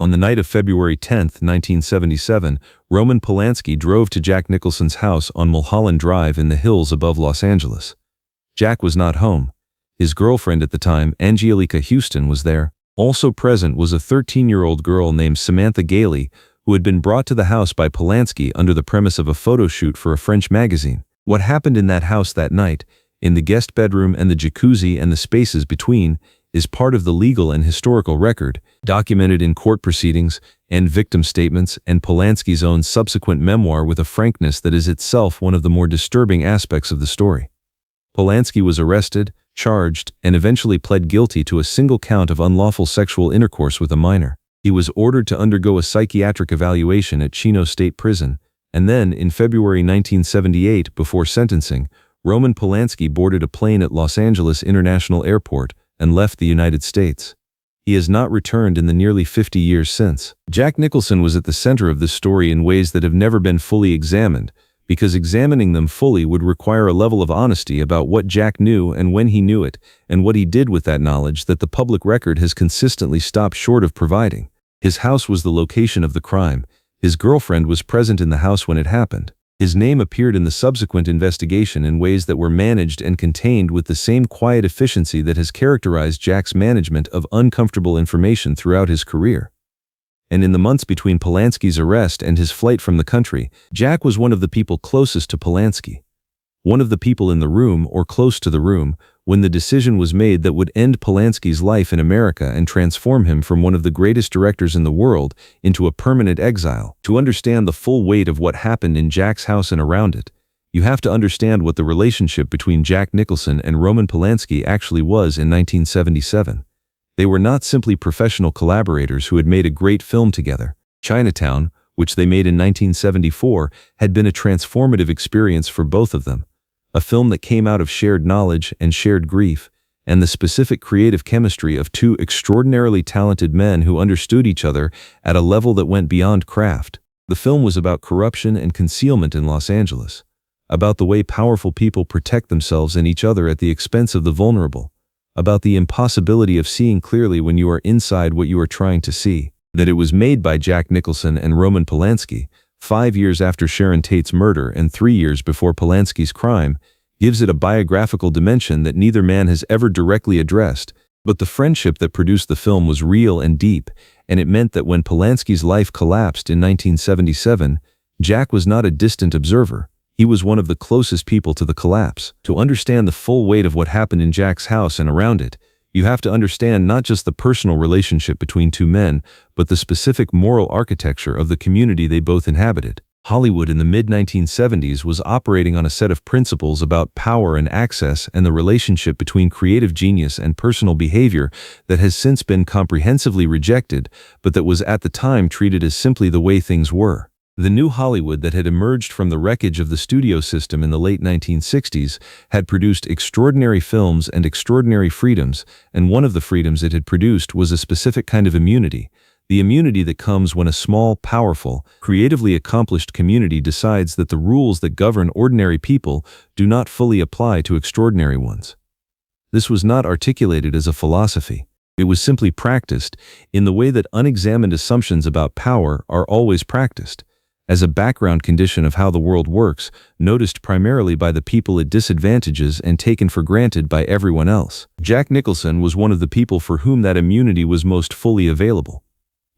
On the night of February 10, 1977, Roman Polanski drove to Jack Nicholson's house on Mulholland Drive in the hills above Los Angeles. Jack was not home. His girlfriend at the time, Angelica Houston, was there. Also present was a 13-year-old girl named Samantha Gailey, who had been brought to the house by Polanski under the premise of a photo shoot for a French magazine. What happened in that house that night, in the guest bedroom and the jacuzzi and the spaces between, is part of the legal and historical record, documented in court proceedings and victim statements and Polanski's own subsequent memoir with a frankness that is itself one of the more disturbing aspects of the story. Polanski was arrested, charged, and eventually pled guilty to a single count of unlawful sexual intercourse with a minor. He was ordered to undergo a psychiatric evaluation at Chino State Prison, and then, in February 1978, before sentencing, Roman Polanski boarded a plane at Los Angeles International Airport and left the United States. He has not returned in the nearly 50 years since. Jack Nicholson was at the center of this story in ways that have never been fully examined, because examining them fully would require a level of honesty about what Jack knew and when he knew it, and what he did with that knowledge that the public record has consistently stopped short of providing. His house was the location of the crime. His girlfriend was present in the house when it happened. His name appeared in the subsequent investigation in ways that were managed and contained with the same quiet efficiency that has characterized Jack's management of uncomfortable information throughout his career. And in the months between Polanski's arrest and his flight from the country, Jack was one of the people closest to Polanski. One of the people in the room or close to the room when the decision was made that would end Polanski's life in America and transform him from one of the greatest directors in the world into a permanent exile. To understand the full weight of what happened in Jack's house and around it, you have to understand what the relationship between Jack Nicholson and Roman Polanski actually was in 1977. They were not simply professional collaborators who had made a great film together. Chinatown, which they made in 1974, had been a transformative experience for both of them. A film that came out of shared knowledge and shared grief, and the specific creative chemistry of two extraordinarily talented men who understood each other at a level that went beyond craft. The film was about corruption and concealment in Los Angeles, about the way powerful people protect themselves and each other at the expense of the vulnerable, about the impossibility of seeing clearly when you are inside what you are trying to see. That it was made by Jack Nicholson and Roman Polanski, 5 years after Sharon Tate's murder and 3 years before Polanski's crime, gives it a biographical dimension that neither man has ever directly addressed, but the friendship that produced the film was real and deep, and it meant that when Polanski's life collapsed in 1977, Jack was not a distant observer. He was one of the closest people to the collapse. To understand the full weight of what happened in Jack's house and around it, you have to understand not just the personal relationship between two men, but the specific moral architecture of the community they both inhabited. Hollywood in the mid-1970s was operating on a set of principles about power and access and the relationship between creative genius and personal behavior that has since been comprehensively rejected, but that was at the time treated as simply the way things were. The new Hollywood that had emerged from the wreckage of the studio system in the late 1960s had produced extraordinary films and extraordinary freedoms, and one of the freedoms it had produced was a specific kind of immunity, the immunity that comes when a small, powerful, creatively accomplished community decides that the rules that govern ordinary people do not fully apply to extraordinary ones. This was not articulated as a philosophy. It was simply practiced in the way that unexamined assumptions about power are always practiced, as a background condition of how the world works, noticed primarily by the people it disadvantages and taken for granted by everyone else. Jack Nicholson was one of the people for whom that immunity was most fully available.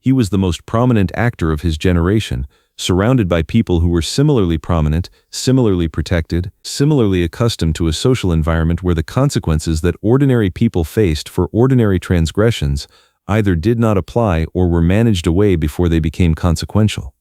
He was the most prominent actor of his generation, surrounded by people who were similarly prominent, similarly protected, similarly accustomed to a social environment where the consequences that ordinary people faced for ordinary transgressions either did not apply or were managed away before they became consequential.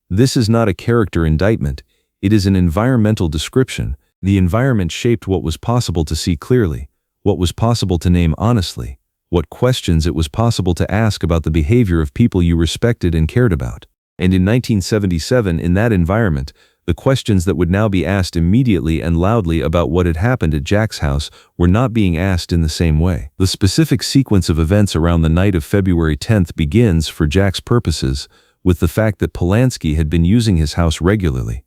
This is not a character indictment, it is an environmental description. The environment shaped what was possible to see clearly, what was possible to name honestly, what questions it was possible to ask about the behavior of people you respected and cared about. And in 1977, in that environment, the questions that would now be asked immediately and loudly about what had happened at Jack's house were not being asked in the same way. The specific sequence of events around the night of February 10th begins, for Jack's purposes, with the fact that Polanski had been using his house regularly.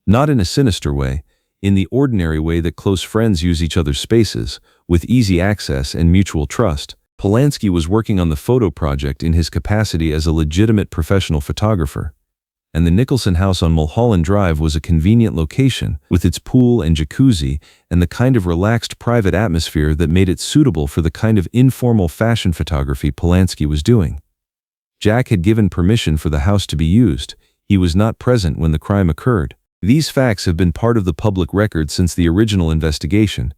Not in a sinister way, in the ordinary way that close friends use each other's spaces, with easy access and mutual trust. Polanski was working on the photo project in his capacity as a legitimate professional photographer, and the Nicholson house on Mulholland Drive was a convenient location with its pool and jacuzzi and the kind of relaxed private atmosphere that made it suitable for the kind of informal fashion photography Polanski was doing. Jack had given permission for the house to be used. He was not present when the crime occurred. These facts have been part of the public record since the original investigation,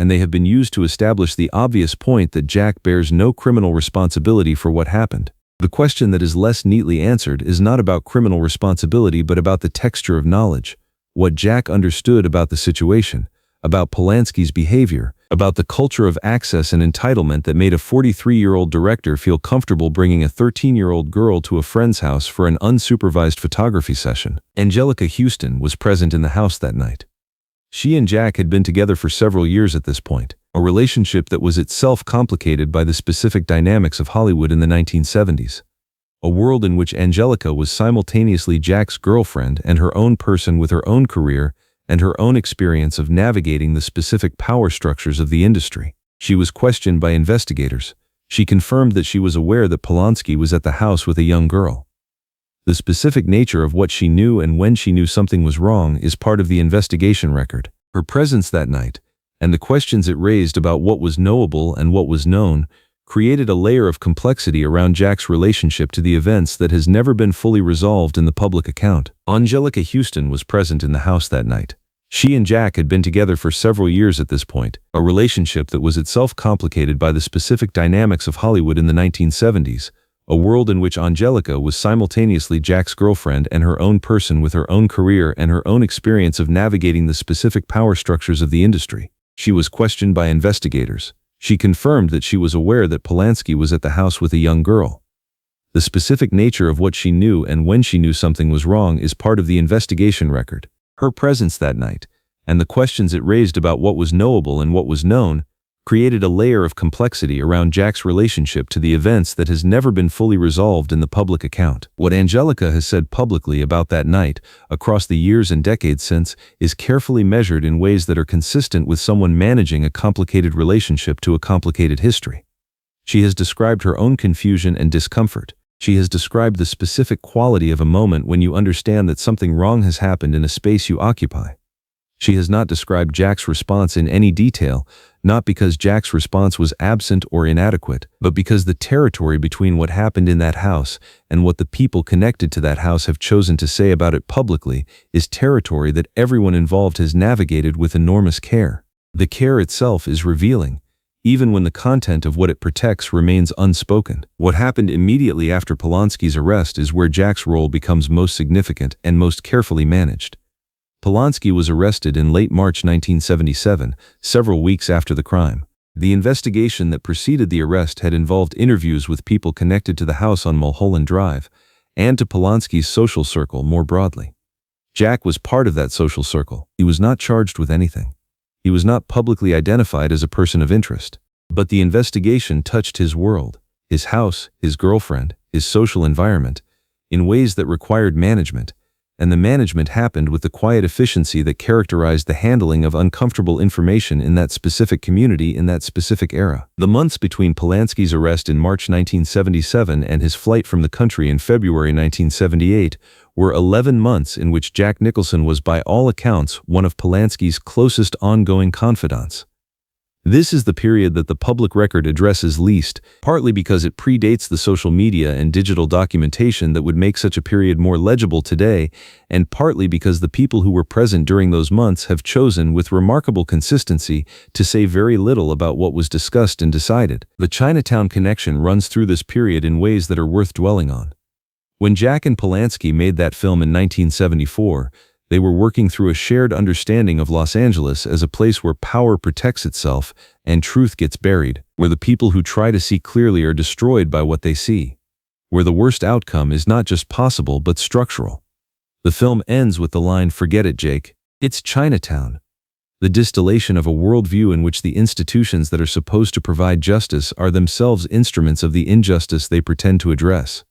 and they have been used to establish the obvious point that Jack bears no criminal responsibility for what happened. The question that is less neatly answered is not about criminal responsibility but about the texture of knowledge, what Jack understood about the situation, about Polanski's behavior, about the culture of access and entitlement that made a 43-year-old director feel comfortable bringing a 13-year-old girl to a friend's house for an unsupervised photography session. Angelica Houston was present in the house that night. She and Jack had been together for several years at this point, a relationship that was itself complicated by the specific dynamics of Hollywood in the 1970s. A world in which Angelica was simultaneously Jack's girlfriend and her own person with her own career and her own experience of navigating the specific power structures of the industry. She was questioned by investigators. She confirmed that she was aware that Polanski was at the house with a young girl. The specific nature of what she knew and when she knew something was wrong is part of the investigation record. Her presence that night, and the questions it raised about what was knowable and what was known, created a layer of complexity around Jack's relationship to the events that has never been fully resolved in the public account. Angelica Houston was present in the house that night. She and Jack had been together for several years at this point, a relationship that was itself complicated by the specific dynamics of Hollywood in the 1970s, a world in which Angelica was simultaneously Jack's girlfriend and her own person with her own career and her own experience of navigating the specific power structures of the industry. She was questioned by investigators. She confirmed that she was aware that Polanski was at the house with a young girl. The specific nature of what she knew and when she knew something was wrong is part of the investigation record. Her presence that night, and the questions it raised about what was knowable and what was known, created a layer of complexity around Jack's relationship to the events that has never been fully resolved in the public account. What Angelica has said publicly about that night, across the years and decades since, is carefully measured in ways that are consistent with someone managing a complicated relationship to a complicated history. She has described her own confusion and discomfort. She has described the specific quality of a moment when you understand that something wrong has happened in a space you occupy. She has not described Jack's response in any detail, not because Jack's response was absent or inadequate, but because the territory between what happened in that house and what the people connected to that house have chosen to say about it publicly is territory that everyone involved has navigated with enormous care. The care itself is revealing, even when the content of what it protects remains unspoken. What happened immediately after Polanski's arrest is where Jack's role becomes most significant and most carefully managed. Polanski was arrested in late March 1977, several weeks after the crime. The investigation that preceded the arrest had involved interviews with people connected to the house on Mulholland Drive and to Polanski's social circle more broadly. Jack was part of that social circle. He was not charged with anything. He was not publicly identified as a person of interest. But the investigation touched his world, his house, his girlfriend, his social environment, in ways that required management, and the management happened with the quiet efficiency that characterized the handling of uncomfortable information in that specific community in that specific era. The months between Polanski's arrest in March 1977 and his flight from the country in February 1978 were 11 months in which Jack Nicholson was by all accounts one of Polanski's closest ongoing confidants. This is the period that the public record addresses least, partly because it predates the social media and digital documentation that would make such a period more legible today, and partly because the people who were present during those months have chosen with remarkable consistency to say very little about what was discussed and decided. The Chinatown connection runs through this period in ways that are worth dwelling on. When Jack and Polanski made that film in 1974, they were working through a shared understanding of Los Angeles as a place where power protects itself and truth gets buried, where the people who try to see clearly are destroyed by what they see, where the worst outcome is not just possible but structural. The film ends with the line, "Forget it, Jake. It's Chinatown." The distillation of a worldview in which the institutions that are supposed to provide justice are themselves instruments of the injustice they pretend to address.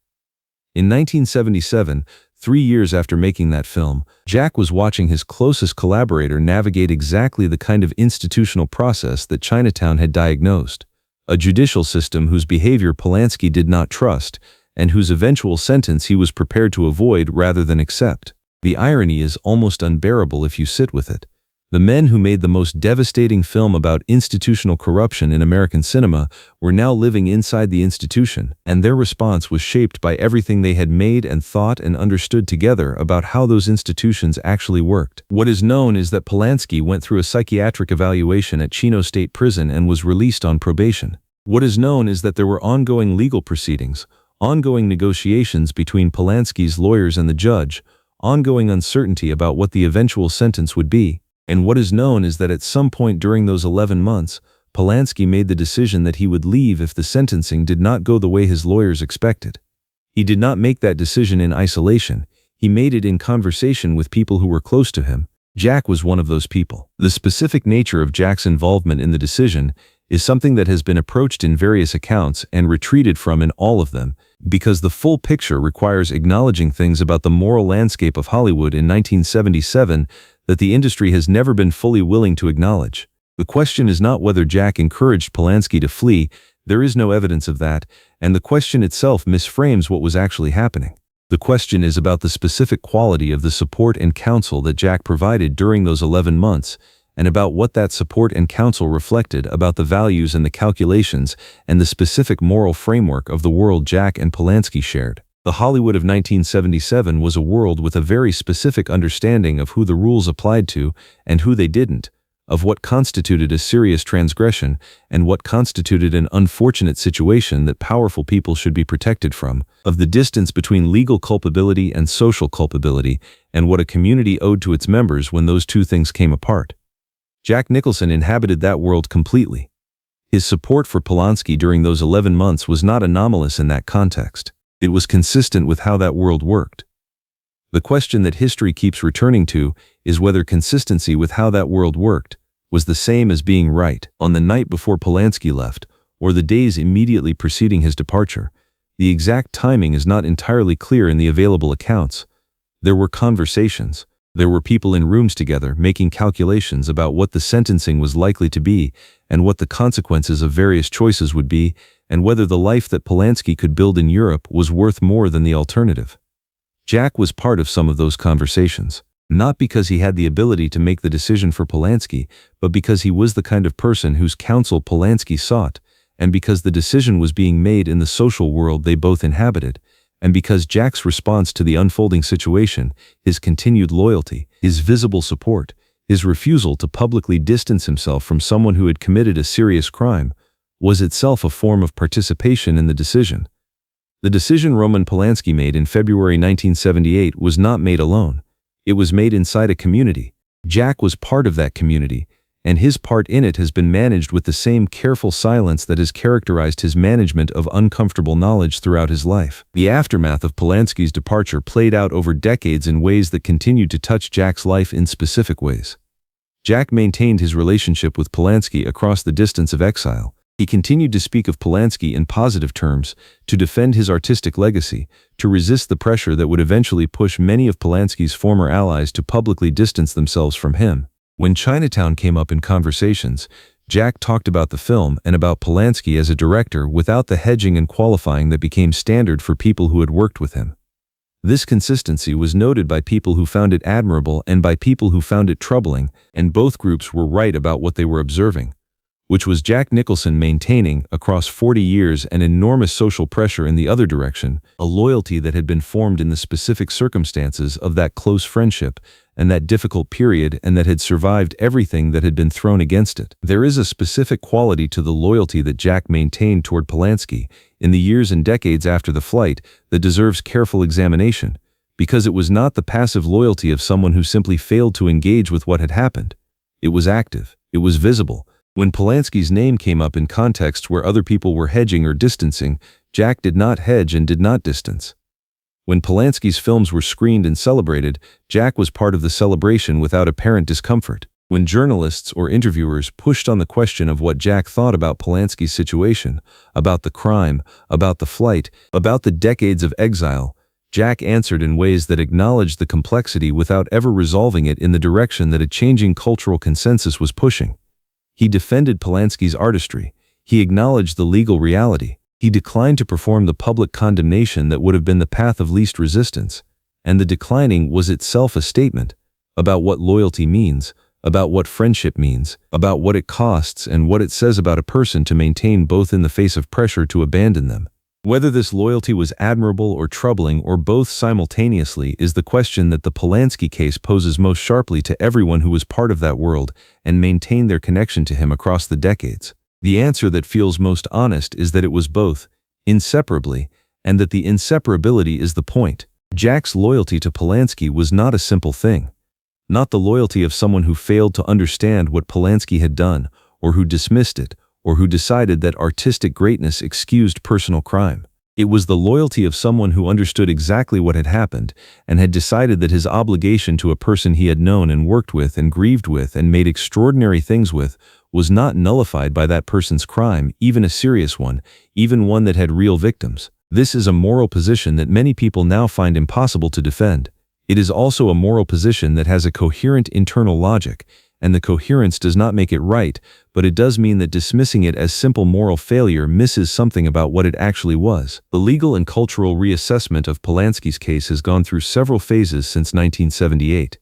In 1977, 3 years after making that film, Jack was watching his closest collaborator navigate exactly the kind of institutional process that Chinatown had diagnosed, a judicial system whose behavior Polanski did not trust, and whose eventual sentence he was prepared to avoid rather than accept. The irony is almost unbearable if you sit with it. The men who made the most devastating film about institutional corruption in American cinema were now living inside the institution, and their response was shaped by everything they had made and thought and understood together about how those institutions actually worked. What is known is that Polanski went through a psychiatric evaluation at Chino State Prison and was released on probation. What is known is that there were ongoing legal proceedings, ongoing negotiations between Polanski's lawyers and the judge, ongoing uncertainty about what the eventual sentence would be. And what is known is that at some point during those 11 months, Polanski made the decision that he would leave if the sentencing did not go the way his lawyers expected. He did not make that decision in isolation. He made it in conversation with people who were close to him. Jack was one of those people. The specific nature of Jack's involvement in the decision is something that has been approached in various accounts and retreated from in all of them, because the full picture requires acknowledging things about the moral landscape of Hollywood in 1977 that the industry has never been fully willing to acknowledge. The question is not whether Jack encouraged Polanski to flee. There is no evidence of that, and the question itself misframes what was actually happening. The question is about the specific quality of the support and counsel that Jack provided during those 11 months, and about what that support and counsel reflected about the values and the calculations and the specific moral framework of the world Jack and Polanski shared. The Hollywood of 1977 was a world with a very specific understanding of who the rules applied to and who they didn't, of what constituted a serious transgression and what constituted an unfortunate situation that powerful people should be protected from, of the distance between legal culpability and social culpability, and what a community owed to its members when those two things came apart. Jack Nicholson inhabited that world completely. His support for Polanski during those 11 months was not anomalous in that context. It was consistent with how that world worked. The question that history keeps returning to is whether consistency with how that world worked was the same as being right on the night before Polanski left, or the days immediately preceding his departure. The exact timing is not entirely clear in the available accounts. There were conversations. There were people in rooms together making calculations about what the sentencing was likely to be and what the consequences of various choices would be, and whether the life that Polanski could build in Europe was worth more than the alternative. Jack was part of some of those conversations, not because he had the ability to make the decision for Polanski, but because he was the kind of person whose counsel Polanski sought, and because the decision was being made in the social world they both inhabited, and because Jack's response to the unfolding situation, his continued loyalty, his visible support, his refusal to publicly distance himself from someone who had committed a serious crime, was itself a form of participation in the decision. The decision Roman Polanski made in February 1978 was not made alone. It was made inside a community. Jack was part of that community, and his part in it has been managed with the same careful silence that has characterized his management of uncomfortable knowledge throughout his life. The aftermath of Polanski's departure played out over decades in ways that continued to touch Jack's life in specific ways. Jack maintained his relationship with Polanski across the distance of exile. He continued to speak of Polanski in positive terms, to defend his artistic legacy, to resist the pressure that would eventually push many of Polanski's former allies to publicly distance themselves from him. When Chinatown came up in conversations, Jack talked about the film and about Polanski as a director without the hedging and qualifying that became standard for people who had worked with him. This consistency was noted by people who found it admirable and by people who found it troubling, and both groups were right about what they were observing, which was Jack Nicholson maintaining, across 40 years, an enormous social pressure in the other direction, a loyalty that had been formed in the specific circumstances of that close friendship and that difficult period, and that had survived everything that had been thrown against it. There is a specific quality to the loyalty that Jack maintained toward Polanski in the years and decades after the flight that deserves careful examination, because it was not the passive loyalty of someone who simply failed to engage with what had happened. It was active. It was visible. When Polanski's name came up in contexts where other people were hedging or distancing, Jack did not hedge and did not distance. When Polanski's films were screened and celebrated, Jack was part of the celebration without apparent discomfort. When journalists or interviewers pushed on the question of what Jack thought about Polanski's situation, about the crime, about the flight, about the decades of exile, Jack answered in ways that acknowledged the complexity without ever resolving it in the direction that a changing cultural consensus was pushing. He defended Polanski's artistry. He acknowledged the legal reality. He declined to perform the public condemnation that would have been the path of least resistance, and the declining was itself a statement about what loyalty means, about what friendship means, about what it costs and what it says about a person to maintain both in the face of pressure to abandon them. Whether this loyalty was admirable or troubling or both simultaneously is the question that the Polanski case poses most sharply to everyone who was part of that world and maintained their connection to him across the decades. The answer that feels most honest is that it was both, inseparably, and that the inseparability is the point. Jack's loyalty to Polanski was not a simple thing. Not the loyalty of someone who failed to understand what Polanski had done, or who dismissed it, or who decided that artistic greatness excused personal crime. It was the loyalty of someone who understood exactly what had happened and had decided that his obligation to a person he had known and worked with and grieved with and made extraordinary things with was not nullified by that person's crime, even a serious one, even one that had real victims. This is a moral position that many people now find impossible to defend. It is also a moral position that has a coherent internal logic, and the coherence does not make it right, but it does mean that dismissing it as simple moral failure misses something about what it actually was. The legal and cultural reassessment of Polanski's case has gone through several phases since 1978.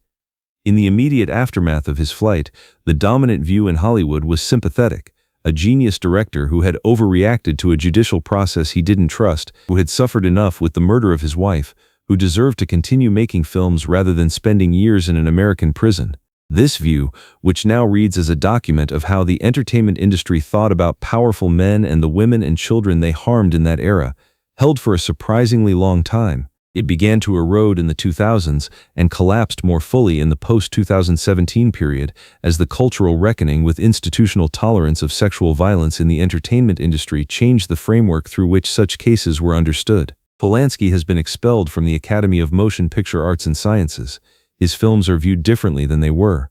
In the immediate aftermath of his flight, the dominant view in Hollywood was sympathetic. A genius director who had overreacted to a judicial process he didn't trust, who had suffered enough with the murder of his wife, who deserved to continue making films rather than spending years in an American prison. This view, which now reads as a document of how the entertainment industry thought about powerful men and the women and children they harmed in that era, held for a surprisingly long time. It began to erode in the 2000s and collapsed more fully in the post-2017 period as the cultural reckoning with institutional tolerance of sexual violence in the entertainment industry changed the framework through which such cases were understood. Polanski has been expelled from the Academy of Motion Picture Arts and Sciences. His films are viewed differently than they were.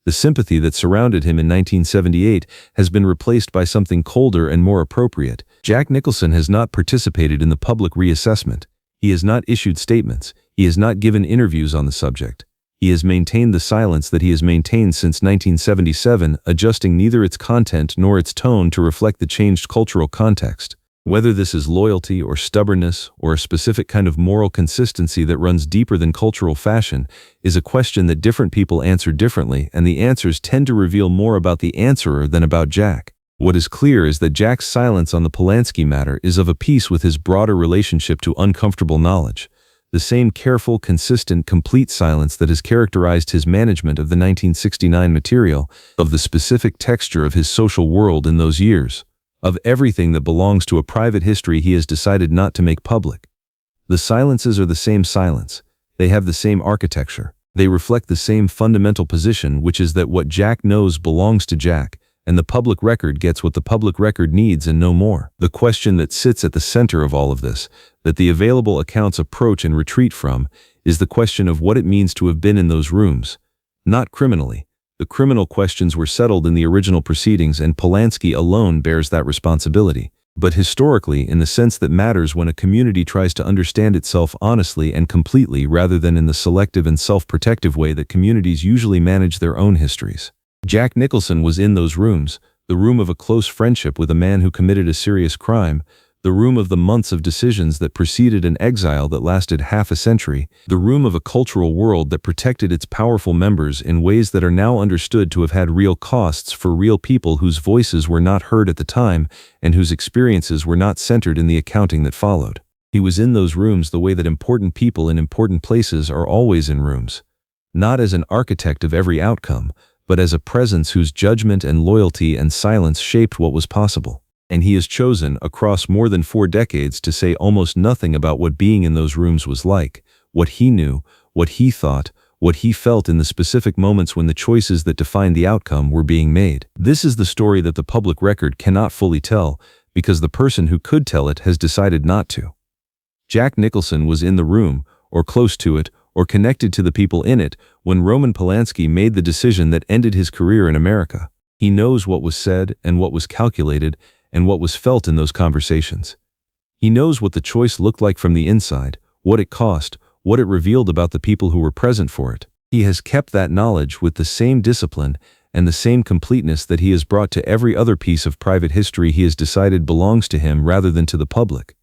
The sympathy that surrounded him in 1978 has been replaced by something colder and more appropriate. Jack Nicholson has not participated in the public reassessment. He has not issued statements. He has not given interviews on the subject. He has maintained the silence that he has maintained since 1977, adjusting neither its content nor its tone to reflect the changed cultural context. Whether this is loyalty or stubbornness or a specific kind of moral consistency that runs deeper than cultural fashion is a question that different people answer differently, and the answers tend to reveal more about the answerer than about Jack. What is clear is that Jack's silence on the Polanski matter is of a piece with his broader relationship to uncomfortable knowledge, the same careful, consistent, complete silence that has characterized his management of the 1969 material, of the specific texture of his social world in those years, of everything that belongs to a private history he has decided not to make public. The silences are the same silence. They have the same architecture. They reflect the same fundamental position, which is that what Jack knows belongs to Jack, and the public record gets what the public record needs and no more. The question that sits at the center of all of this, that the available accounts approach and retreat from, is the question of what it means to have been in those rooms. Not criminally. The criminal questions were settled in the original proceedings, and Polanski alone bears that responsibility. But historically, in the sense that matters when a community tries to understand itself honestly and completely rather than in the selective and self-protective way that communities usually manage their own histories. Jack Nicholson was in those rooms, the room of a close friendship with a man who committed a serious crime, the room of the months of decisions that preceded an exile that lasted half a century, the room of a cultural world that protected its powerful members in ways that are now understood to have had real costs for real people whose voices were not heard at the time and whose experiences were not centered in the accounting that followed. He was in those rooms the way that important people in important places are always in rooms, not as an architect of every outcome, but as a presence whose judgment and loyalty and silence shaped what was possible. And he has chosen, across more than 4 decades, to say almost nothing about what being in those rooms was like, what he knew, what he thought, what he felt in the specific moments when the choices that defined the outcome were being made. This is the story that the public record cannot fully tell, because the person who could tell it has decided not to. Jack Nicholson was in the room, or close to it, or connected to the people in it, when Roman Polanski made the decision that ended his career in America. He knows what was said and what was calculated and what was felt in those conversations. He knows what the choice looked like from the inside, what it cost, what it revealed about the people who were present for it. He has kept that knowledge with the same discipline and the same completeness that he has brought to every other piece of private history he has decided belongs to him rather than to the public.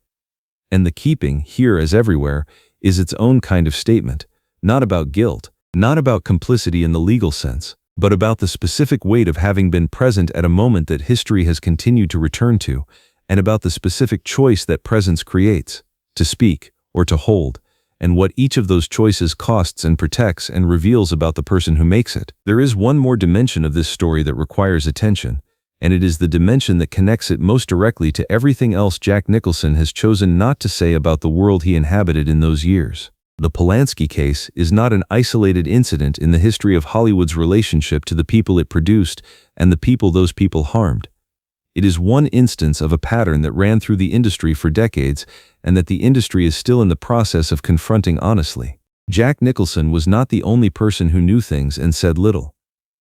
And the keeping, here as everywhere, is its own kind of statement, not about guilt, not about complicity in the legal sense, but about the specific weight of having been present at a moment that history has continued to return to, and about the specific choice that presence creates, to speak or to hold, and what each of those choices costs and protects and reveals about the person who makes it. There is one more dimension of this story that requires attention, and it is the dimension that connects it most directly to everything else Jack Nicholson has chosen not to say about the world he inhabited in those years. The Polanski case is not an isolated incident in the history of Hollywood's relationship to the people it produced and the people those people harmed. It is one instance of a pattern that ran through the industry for decades and that the industry is still in the process of confronting honestly. Jack Nicholson was not the only person who knew things and said little.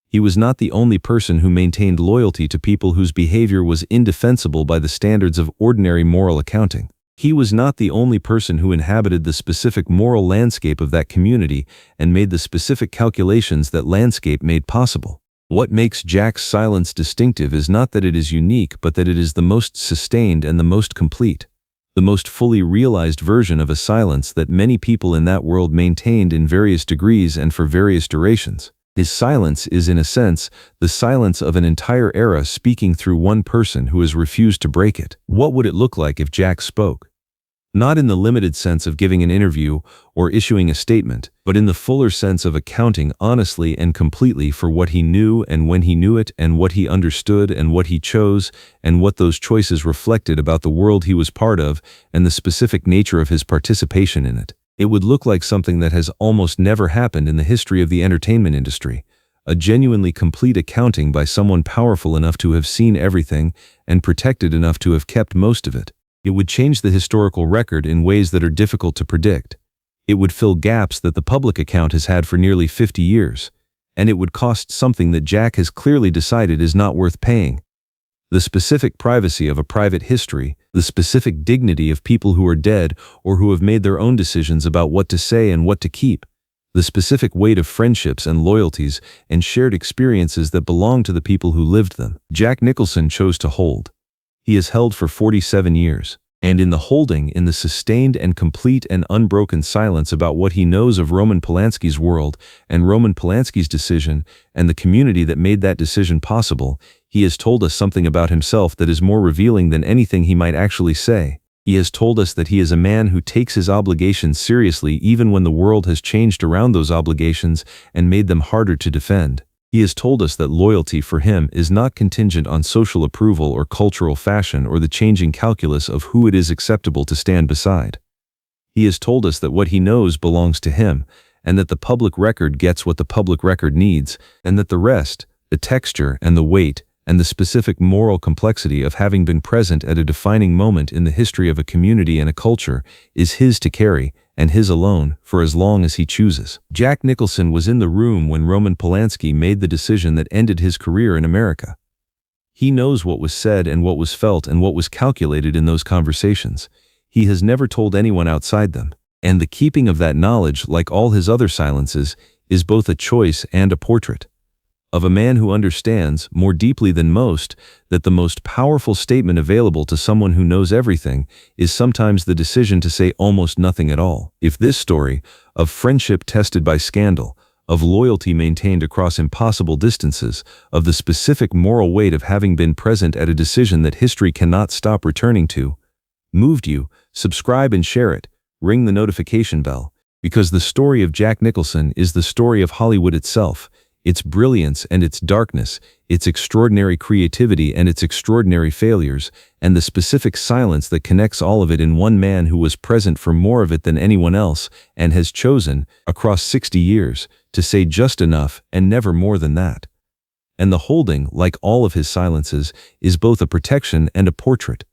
He was not the only person who maintained loyalty to people whose behavior was indefensible by the standards of ordinary moral accounting. He was not the only person who inhabited the specific moral landscape of that community and made the specific calculations that landscape made possible. What makes Jack's silence distinctive is not that it is unique, but that it is the most sustained and the most complete, the most fully realized version of a silence that many people in that world maintained in various degrees and for various durations. His silence is, in a sense, the silence of an entire era speaking through one person who has refused to break it. What would it look like if Jack spoke? Not in the limited sense of giving an interview or issuing a statement, but in the fuller sense of accounting honestly and completely for what he knew and when he knew it and what he understood and what he chose and what those choices reflected about the world he was part of and the specific nature of his participation in it. It would look like something that has almost never happened in the history of the entertainment industry, a genuinely complete accounting by someone powerful enough to have seen everything and protected enough to have kept most of it. It would change the historical record in ways that are difficult to predict. It would fill gaps that the public account has had for nearly 50 years, and it would cost something that Jack has clearly decided is not worth paying. The specific privacy of a private history, the specific dignity of people who are dead or who have made their own decisions about what to say and what to keep, the specific weight of friendships and loyalties and shared experiences that belong to the people who lived them. Jack Nicholson chose to hold. He has held for 47 years, and in the holding, in the sustained and complete and unbroken silence about what he knows of Roman Polanski's world and Roman Polanski's decision and the community that made that decision possible, he has told us something about himself that is more revealing than anything he might actually say. He has told us that he is a man who takes his obligations seriously even when the world has changed around those obligations and made them harder to defend. He has told us that loyalty for him is not contingent on social approval or cultural fashion or the changing calculus of who it is acceptable to stand beside. He has told us that what he knows belongs to him, and that the public record gets what the public record needs, and that the rest, the texture and the weight, and the specific moral complexity of having been present at a defining moment in the history of a community and a culture is his to carry, and his alone, for as long as he chooses. Jack Nicholson was in the room when Roman Polanski made the decision that ended his career in America. He knows what was said and what was felt and what was calculated in those conversations. He has never told anyone outside them, and the keeping of that knowledge, like all his other silences, is both a choice and a portrait of a man who understands, more deeply than most, that the most powerful statement available to someone who knows everything is sometimes the decision to say almost nothing at all. If this story, of friendship tested by scandal, of loyalty maintained across impossible distances, of the specific moral weight of having been present at a decision that history cannot stop returning to, moved you, subscribe and share it, ring the notification bell, because the story of Jack Nicholson is the story of Hollywood itself, its brilliance and its darkness, its extraordinary creativity and its extraordinary failures, and the specific silence that connects all of it in one man who was present for more of it than anyone else and has chosen, across 60 years, to say just enough and never more than that. And the holding, like all of his silences, is both a protection and a portrait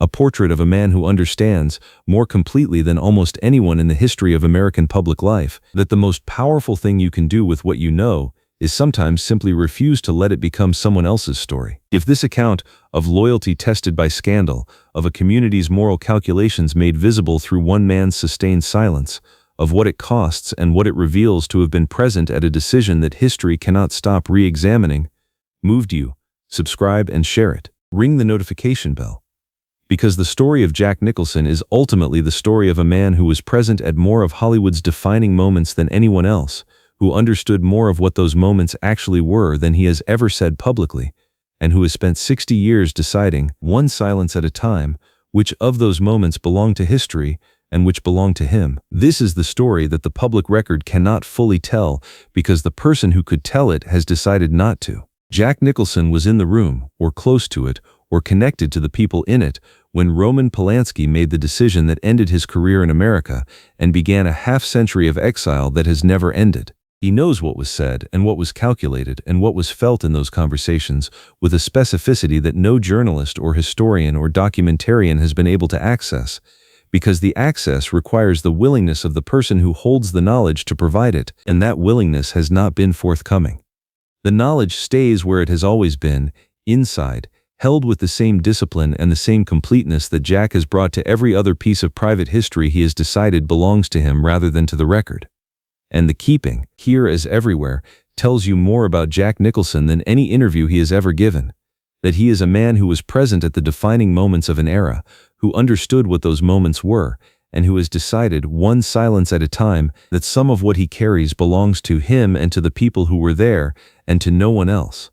of a man who understands, more completely than almost anyone in the history of American public life, that the most powerful thing you can do with what you know is sometimes simply refuse to let it become someone else's story. If this account of loyalty tested by scandal, of a community's moral calculations made visible through one man's sustained silence, of what it costs and what it reveals to have been present at a decision that history cannot stop re-examining, moved you, subscribe and share it. Ring the notification bell. Because the story of Jack Nicholson is ultimately the story of a man who was present at more of Hollywood's defining moments than anyone else, who understood more of what those moments actually were than he has ever said publicly, and who has spent 60 years deciding, one silence at a time, which of those moments belong to history and which belong to him. This is the story that the public record cannot fully tell because the person who could tell it has decided not to. Jack Nicholson was in the room, or close to it, or connected to the people in it, when Roman Polanski made the decision that ended his career in America and began a half-century of exile that has never ended. He knows what was said and what was calculated and what was felt in those conversations with a specificity that no journalist or historian or documentarian has been able to access, because the access requires the willingness of the person who holds the knowledge to provide it, and that willingness has not been forthcoming. The knowledge stays where it has always been, inside, held with the same discipline and the same completeness that Jack has brought to every other piece of private history he has decided belongs to him rather than to the record. And the keeping, here as everywhere, tells you more about Jack Nicholson than any interview he has ever given. That he is a man who was present at the defining moments of an era, who understood what those moments were, and who has decided, one silence at a time, that some of what he carries belongs to him and to the people who were there, and to no one else.